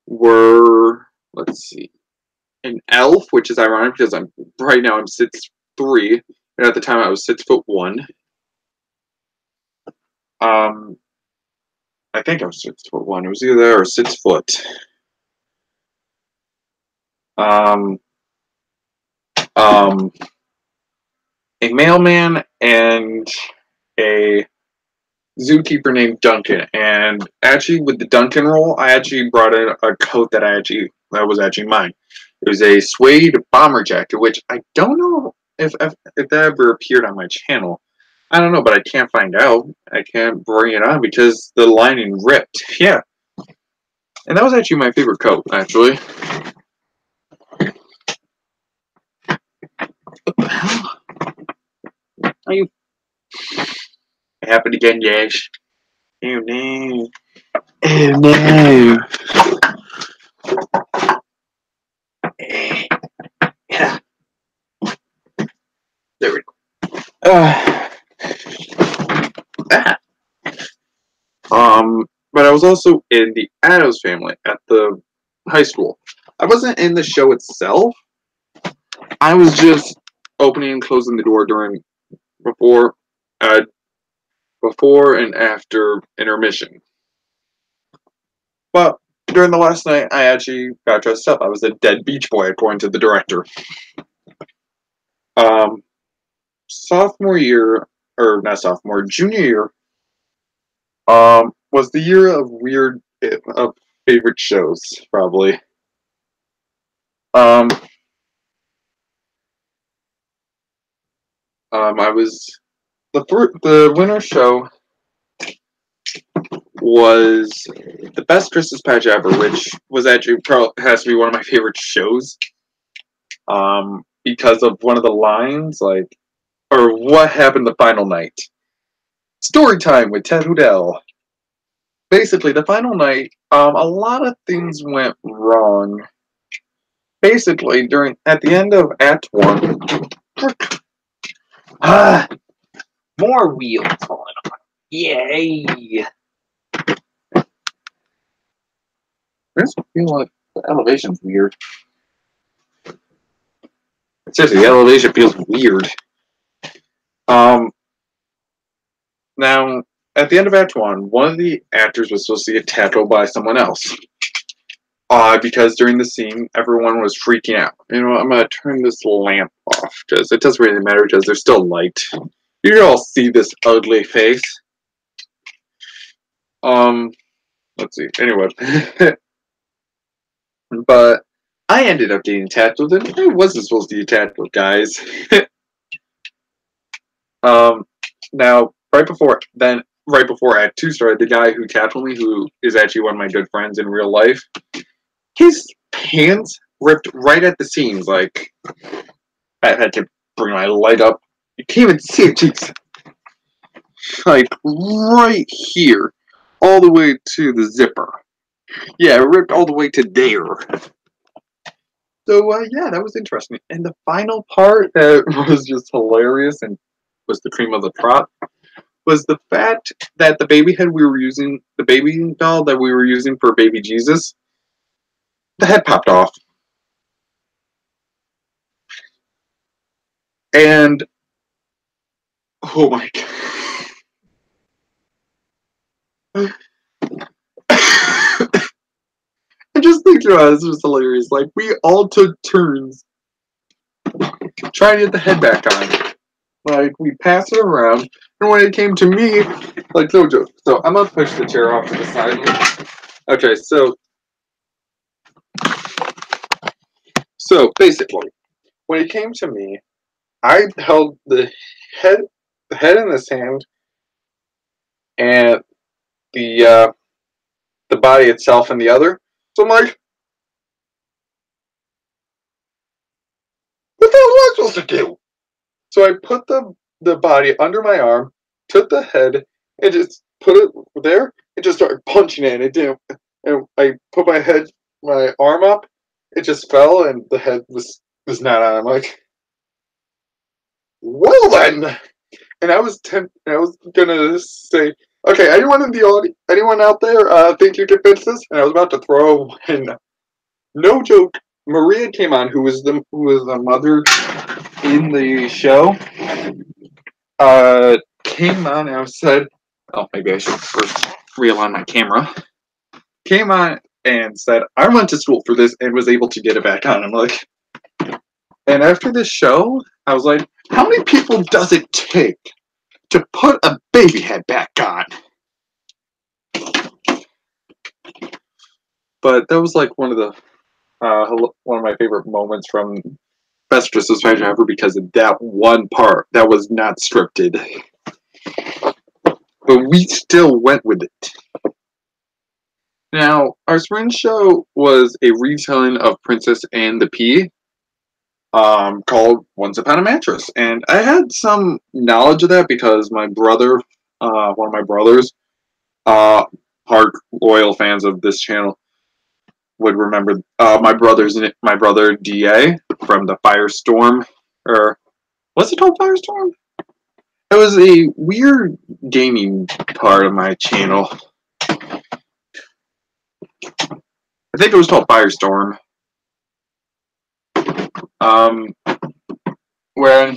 were, let's see, an elf, which is ironic because right now I'm 6'3", and at the time I was 6'1". I think I was 6'1". It was either there or 6 foot. A mailman and a zookeeper named Duncan. And actually, with the Duncan role, I actually brought in a coat that was actually mine. It was a suede bomber jacket, which I don't know if that ever appeared on my channel. I don't know, but I can't find out. I can't bring it on because the lining ripped. Yeah. And that was actually my favorite coat, actually. What the hell? Are you... It happened again, Yash. Oh no. Oh no. Yeah. There we go. But I was also in the Addams Family at the high school. I wasn't in the show itself. I was just opening and closing the door before and after intermission. But during the last night, I actually got dressed up. I was a dead beach boy, according to the director. Sophomore year, or not sophomore, junior year, was the year of favorite shows, probably. I was the winner show was The Best Christmas Pageant Ever, which was actually has to be one of my favorite shows. Because of one of the lines, or what happened the final night. Story time with Ted Hoodell. Basically, the final night, a lot of things went wrong. Basically, at the end of Act 1, more wheels falling on. Yay! I just feel like the elevation's weird. Seriously, the elevation feels weird. Now, at the end of Act 1, one of the actors was supposed to get tackled by someone else. Because during the scene, everyone was freaking out. You know, I'm going to turn this lamp off, because it doesn't really matter, because there's still light. You can all see this ugly face. Let's see. Anyway. But I ended up getting tackled, and I wasn't supposed to get tackled, guys. Now, right before Act 2 started, the guy who tackled me, who is actually one of my good friends in real life, his pants ripped right at the seams. Like, I had to bring my leg up. You can't even see it, jeez. Like, right here. All the way to the zipper. Yeah, it ripped all the way to there. So, yeah, that was interesting. And the final part that was just hilarious and was the cream of the crop was the fact that the baby head we were using, the baby doll that we were using for baby Jesus, the head popped off. And, oh my god. I just think this was hilarious. Like, we all took turns trying to get the head back on. Like, we passed it around, and when it came to me, like, no joke. So, I'm gonna push the chair off to the side. Okay, so basically, when it came to me, I held the head in this hand, and the body itself in the other. So I'm like, what the hell am I supposed to do? So I put the body under my arm, took the head, and just put it there, and just started punching it. And it didn't. And I put my arm up. It just fell, and the head was not on. I'm like, well then. And I was gonna say, okay, anyone in the audience, anyone out there, think you can fix this? And I was about to throw, and no joke, Maria came on, who was the mother in the show. Came on and said, oh, maybe I should first realign my camera. Came on and said, I went to school for this and was able to get it back on. I'm like, and after this show, I was like, how many people does it take to put a baby head back on? But that was like one of my favorite moments from Best Christmas Pageant ever, because of that one part that was not scripted. But we still went with it. Now, our spring show was a retelling of Princess and the Pea, called Once Upon a Mattress. And I had some knowledge of that because my brother, one of my brothers, hard loyal fans of this channel, would remember my brother DA from the Firestorm, or what's it called, Firestorm? It was a weird gaming part of my channel. I think it was called Firestorm. When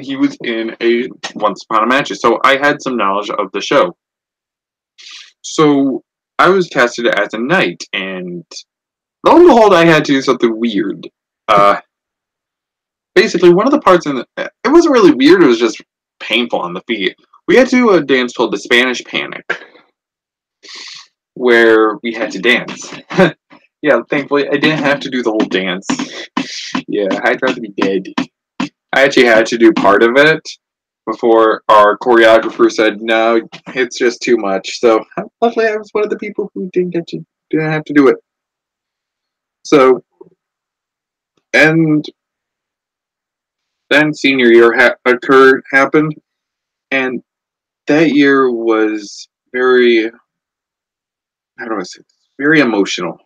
he was in a Once Upon a Mattress, so I had some knowledge of the show. So I was casted as a knight, and lo and behold, I had to do something weird. Basically, one of the parts it wasn't really weird, it was just painful on the feet. We had to do a dance called the Spanish Panic, where we had to dance. Yeah, thankfully, I didn't have to do the whole dance. Yeah, I'd rather be dead. I actually had to do part of it before our choreographer said, no, it's just too much. So, luckily, I was one of the people who didn't have to do it. So, and then senior year happened, and that year was very, how do I say this? Very emotional,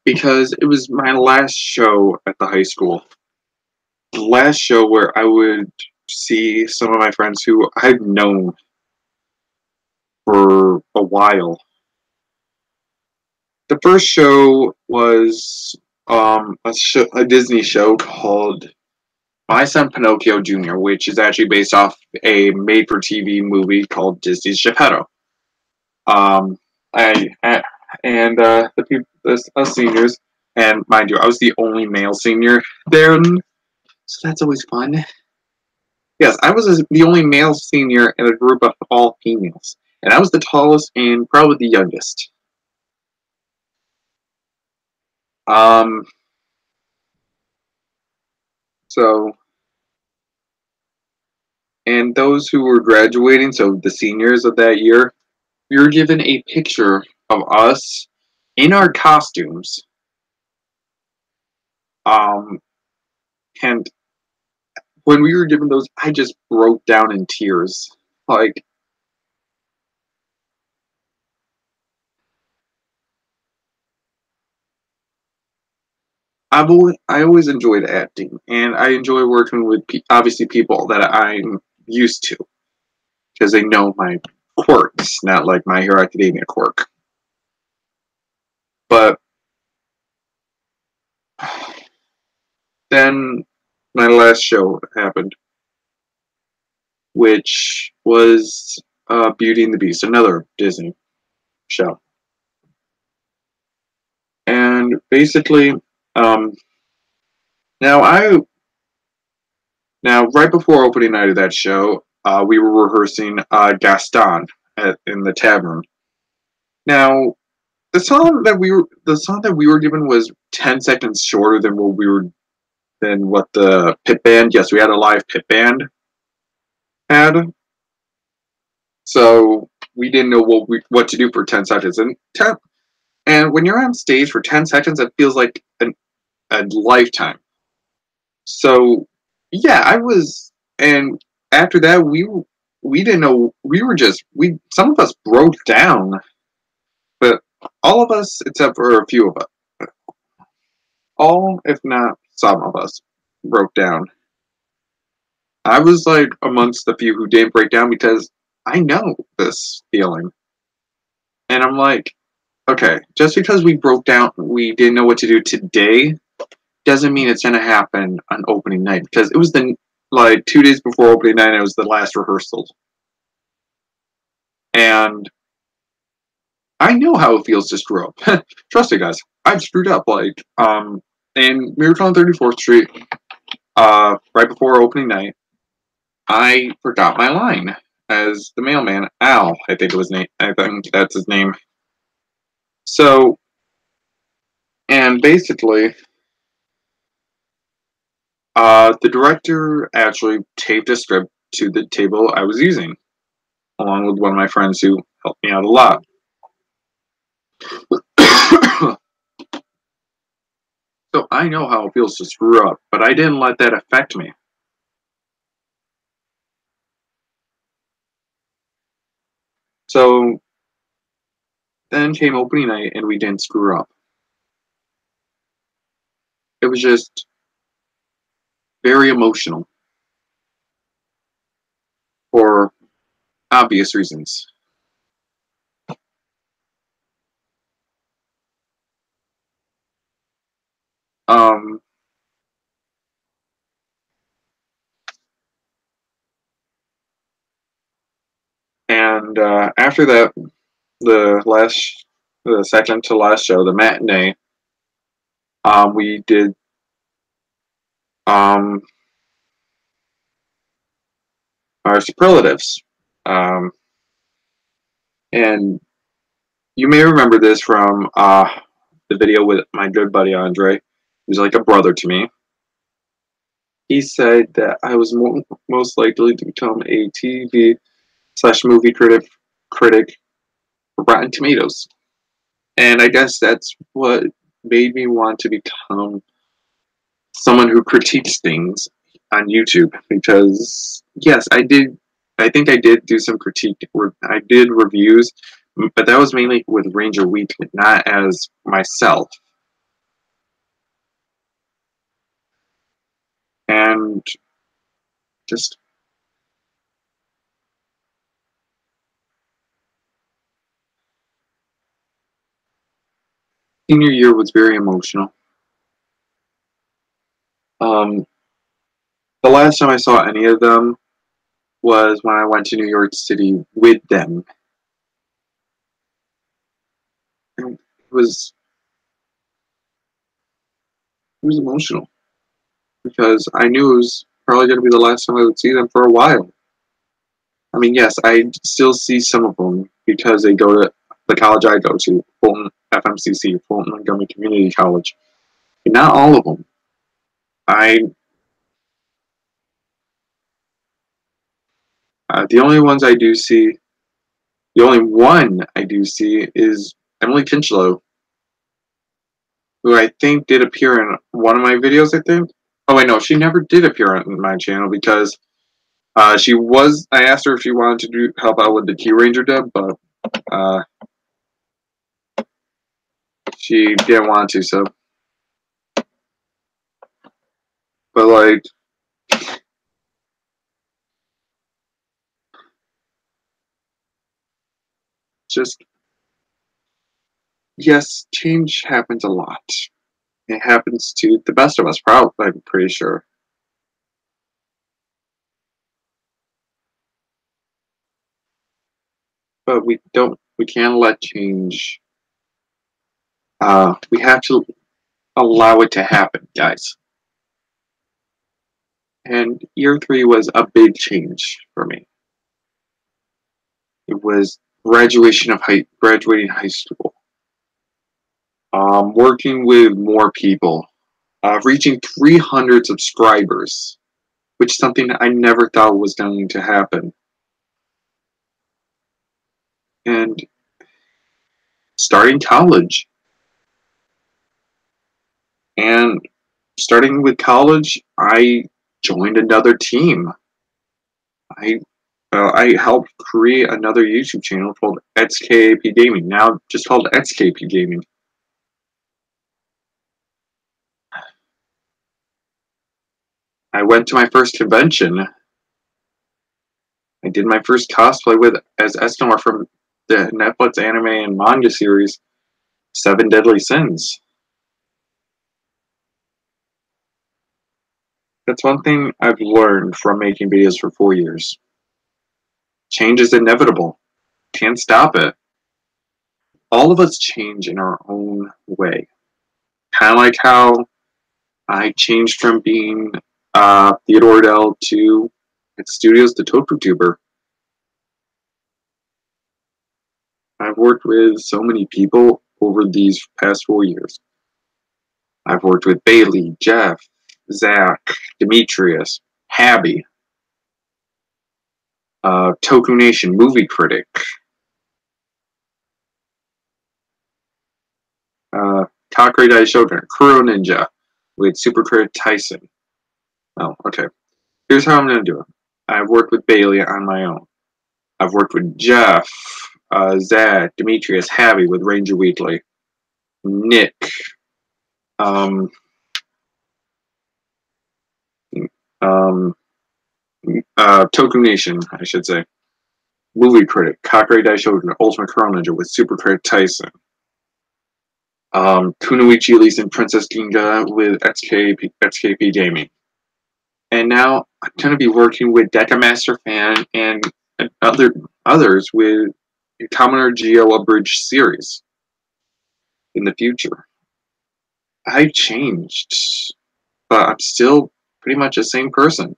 because it was my last show at the high school. The last show where I would see some of my friends who I've known for a while. The first show was a Disney show called My Son Pinocchio Jr., which is actually based off a made-for-TV movie called Disney's Geppetto. Us seniors, and mind you, I was the only male senior there, so that's always fun. Yes, I was the only male senior in a group of all females, and I was the tallest and probably the youngest. So, and those who were graduating, so the seniors of that year, we were given a picture of us in our costumes. And when we were given those, I just broke down in tears. Like, I always enjoyed acting, and I enjoy working with obviously people that I'm used to because they know my quirks, not like My Hero Academia quirk. But then my last show happened, which was Beauty and the Beast, another Disney show. And basically, um, now I now right before opening night of that show, we were rehearsing Gaston in the tavern. Now, the song that we were given was 10 seconds shorter than what the pit band. Yes, we had a live pit band had, so we didn't know what to do for 10 seconds. And when you're on stage for 10 seconds, it feels like a lifetime. So yeah, I was, and after that we didn't know, we were just we some of us broke down, but all of us except for a few of us, all if not some of us, broke down. I was like amongst the few who didn't break down because I know this feeling, and I'm like, okay, just because we broke down, we didn't know what to do today, doesn't mean it's gonna happen on opening night, because it was the like 2 days before opening night. It was the last rehearsal, and I know how it feels to screw up. Trust me, guys, I've screwed up. Like, in Miracle on 34th Street, right before opening night, I forgot my line as the mailman, Al. I think it was name. I think that's his name. So, and basically, the director actually taped a script to the table I was using, along with one of my friends who helped me out a lot. So I know how it feels to screw up, but I didn't let that affect me. So then came opening night and we didn't screw up. It was just very emotional for obvious reasons. Um, and after that, the second to last show, the matinee, we did um, our superlatives. Um, and you may remember this from the video with my good buddy Andre, who's like a brother to me. He said that I was most likely to become a TV/movie critic for Rotten Tomatoes. And I guess that's what made me want to become someone who critiques things on YouTube, because yes, I think I did do some critique. I did reviews, but that was mainly with Ranger Weekly, not as myself. And just senior year was very emotional. Um, the last time I saw any of them was when I went to New York City with them. And it was emotional because I knew it was probably going to be the last time I would see them for a while. I mean, yes, I still see some of them because they go to the college I go to, Fulton FMCC, Fulton Montgomery Community College. But not all of them. I the only ones I do see, the only one I do see is Emily Kinchlow, who I think did appear in one of my videos. I think Oh wait, no, she never did appear on my channel because she was. I asked her if she wanted to help out with the Key Ranger dub, but uh, she didn't want to. So, but like, just yes, change happens a lot. It happens to the best of us, probably. I'm pretty sure. But we don't. We can't let change. We have to allow it to happen, guys. And year three was a big change for me. It was graduating high school, working with more people, reaching 300 subscribers, which is something I never thought was going to happen. And starting college. And starting with college, I joined another team. I I helped create another YouTube channel called XKAP Gaming, now just called XKP Gaming. I went to my first convention. I did my first cosplay with as Esnor from the Netflix anime and manga series Seven Deadly Sins. That's one thing I've learned from making videos for 4 years. Change is inevitable. Can't stop it. All of us change in our own way. Kind of like how I changed from being Theodore Dell to at studios to TokuTuber. I've worked with so many people over these past 4 years. I've worked with Bailey, Jeff, Zach, Demetrius, Habby, Toku Nation movie critic, Kakurai Daishogun, Kuro Ninja, with Super Critic Tyson. Oh, okay. Here's how I'm going to do it. I've worked with Bailey on my own. I've worked with Jeff, Zach, Demetrius, Habby with Ranger Weekly, Nick, um, um, Toku Nation, I should say. Movie critic, Kakurai Daishogun, Ultimate Kuro Ninja with Super Critic Tyson. Kunoichi Elise and Princess Ginga with XKP Gaming. And now I'm going to be working with Deca Master Fan and others with Commoner Geo Abridged series in the future. I changed, but I'm still pretty much the same person.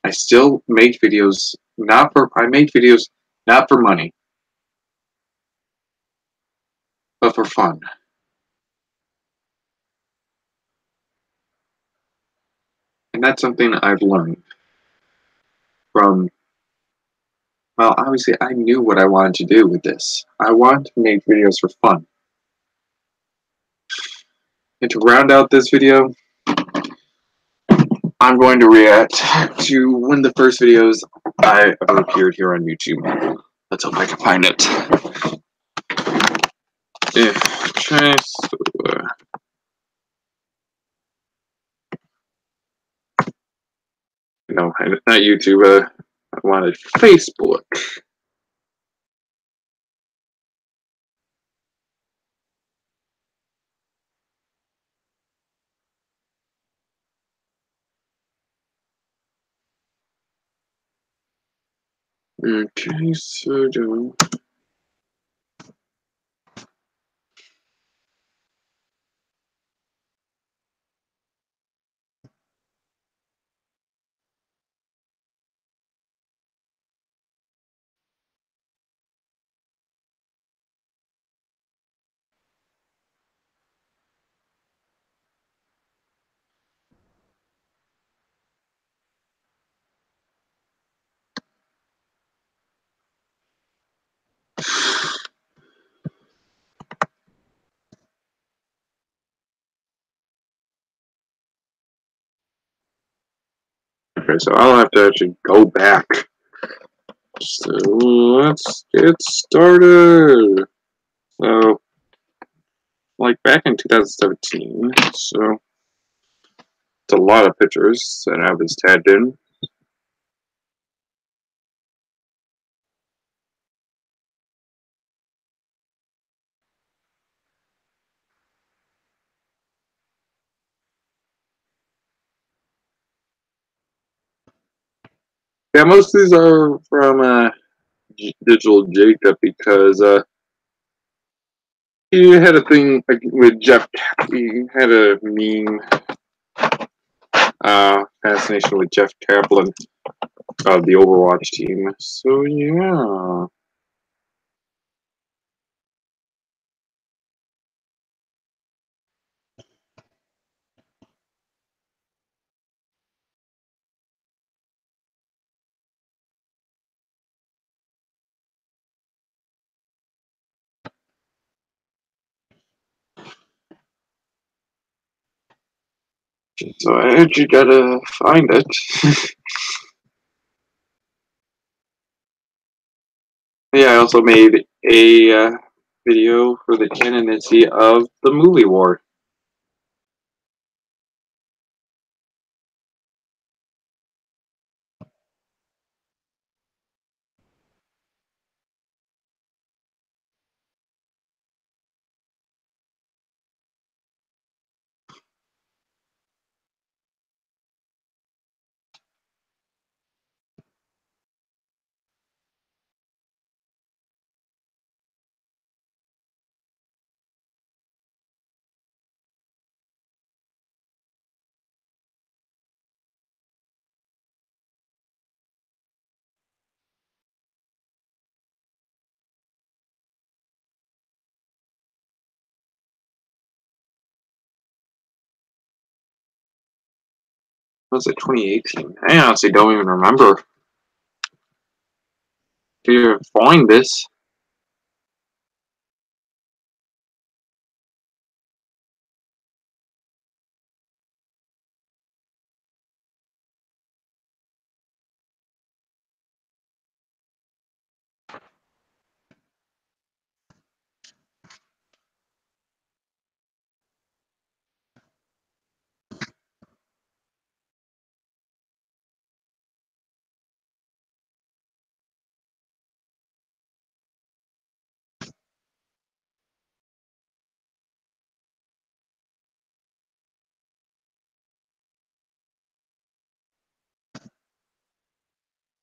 I still make videos I make videos not for money, but for fun. And that's something I've learned from, well, obviously I knew what I wanted to do with this. I wanted to make videos for fun. And to round out this video, I'm going to react to one of the first videos I ever appeared here on YouTube. Let's hope I can find it. No, not YouTube. I wanted Facebook. Okay, so Okay, so I'll have to actually go back. So let's get started. So, like back in 2017, so it's a lot of pictures that I was tagged in. Yeah, most of these are from Digital Jacob because he had a thing with Jeff. He had a meme fascination with Jeff Kaplan of the Overwatch team. So yeah. So I actually gotta find it. Yeah, I also made a video for the candidacy of the movie war. Was it 2018? I honestly don't even remember. If you find this,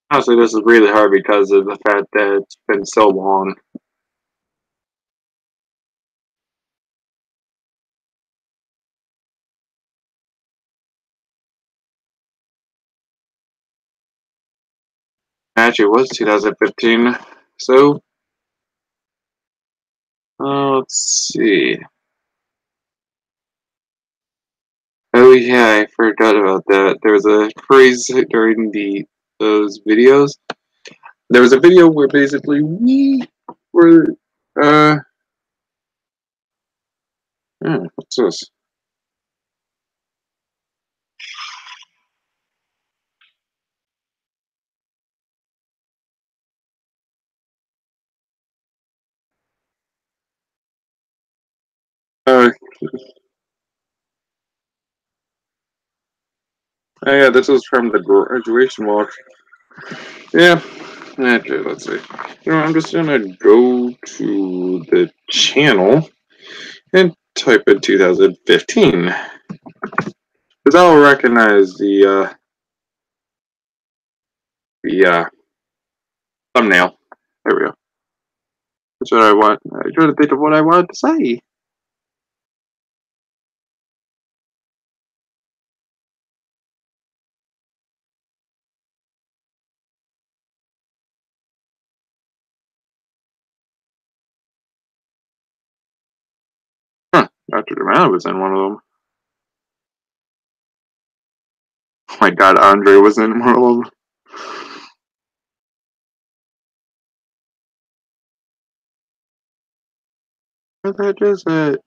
honestly, this is really hard because of the fact that it's been so long. Actually, it was 2015. So, let's see. Oh yeah, I forgot about that. There was a phrase during those videos. There was a video where basically we were uh what's this? Uh oh yeah, this was from the graduation walk. Yeah. Okay, let's see. I'm just gonna go to the channel and type in 2015. Because I'll recognize the thumbnail. There we go. That's what I want. I try to think of what I wanted to say. Huh. Dr. Demana was in one of them. Oh my god, Andre was in one of them. Where the heck is it?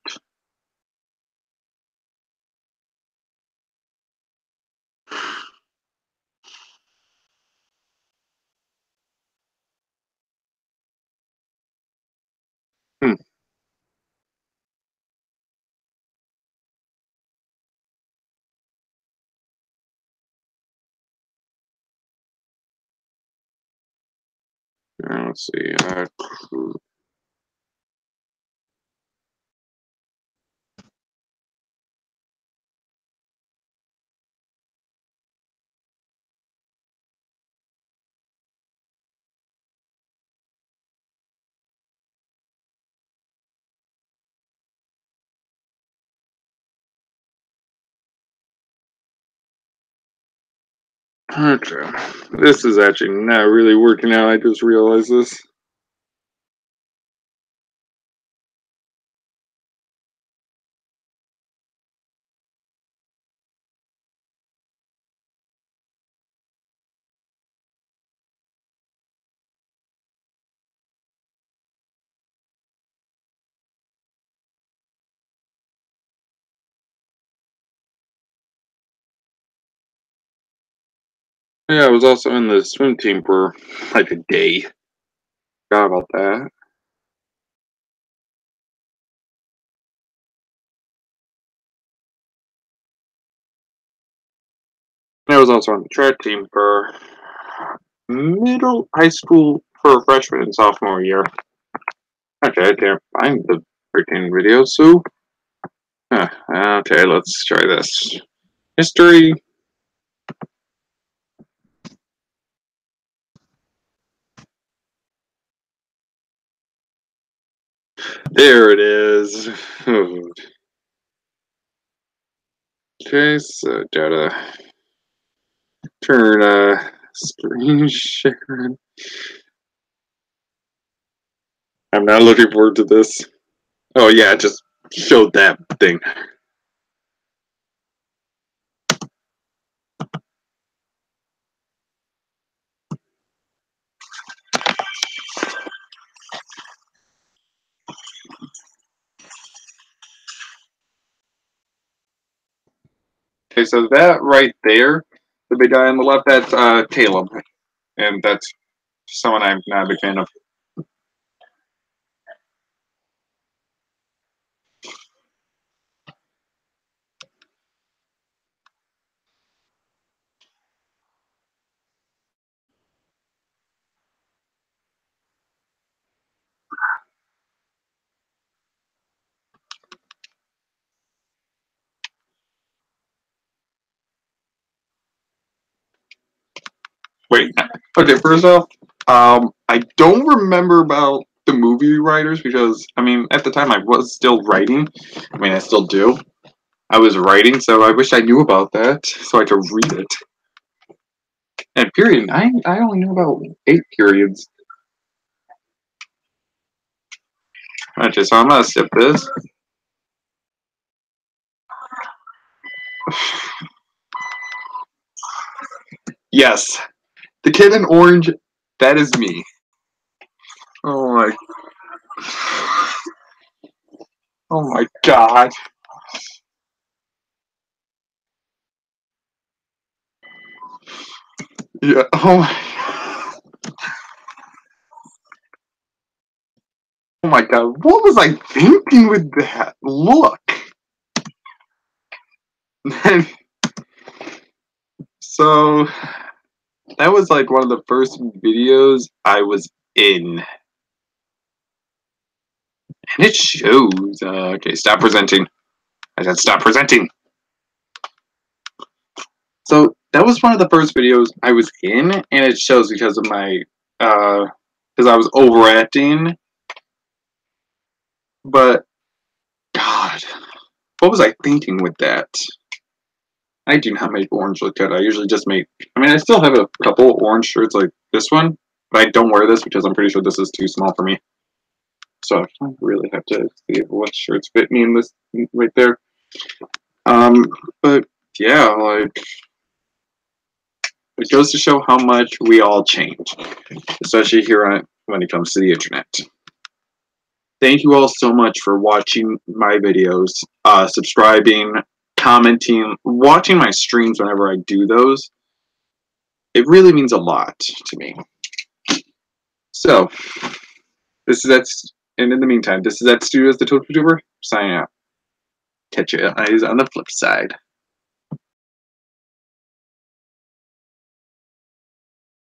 Let's see. Okay. This is actually not really working out. I just realized this. Yeah, I was also in the swim team for like a day. Forgot about that. And I was also on the track team for middle high school for freshman and sophomore year. Okay, I can't find the freaking video, so okay, let's try this. History. There it is. Okay, so gotta turn screen share. I'm not looking forward to this. Oh yeah, it just showed that thing. Okay, so that right there, the big guy on the left, that's Caleb, and that's someone I'm not a big fan of. Wait, okay, first off, I don't remember about the movie writers because, I mean, at the time I was still writing. I mean, I still do. I was writing, so I wish I knew about that so I could read it. And period, I only knew about 8 periods. Okay, so I'm gonna skip this. Yes, the kid in orange, that is me. Oh my, oh my god. Yeah, oh my god, what was I thinking with that? Look. So that was like one of the first videos I was in. And it shows. Okay, stop presenting. I said stop presenting. So that was one of the first videos I was in, and it shows because of my, because I was overacting. But, God, what was I thinking with that? I do not make orange look good. I usually just make, I mean, I still have a couple orange shirts like this one, but I don't wear this because I'm pretty sure this is too small for me. So I really have to see what shirts fit me in this right there. But yeah, like it goes to show how much we all change, especially here on when it comes to the internet. Thank you all so much for watching my videos, subscribing, commenting, watching my streams whenever I do those. It really means a lot to me. So, this is that, and in the meantime, this is that Studios the Toad Tuber signing out. Catch you guys on the flip side.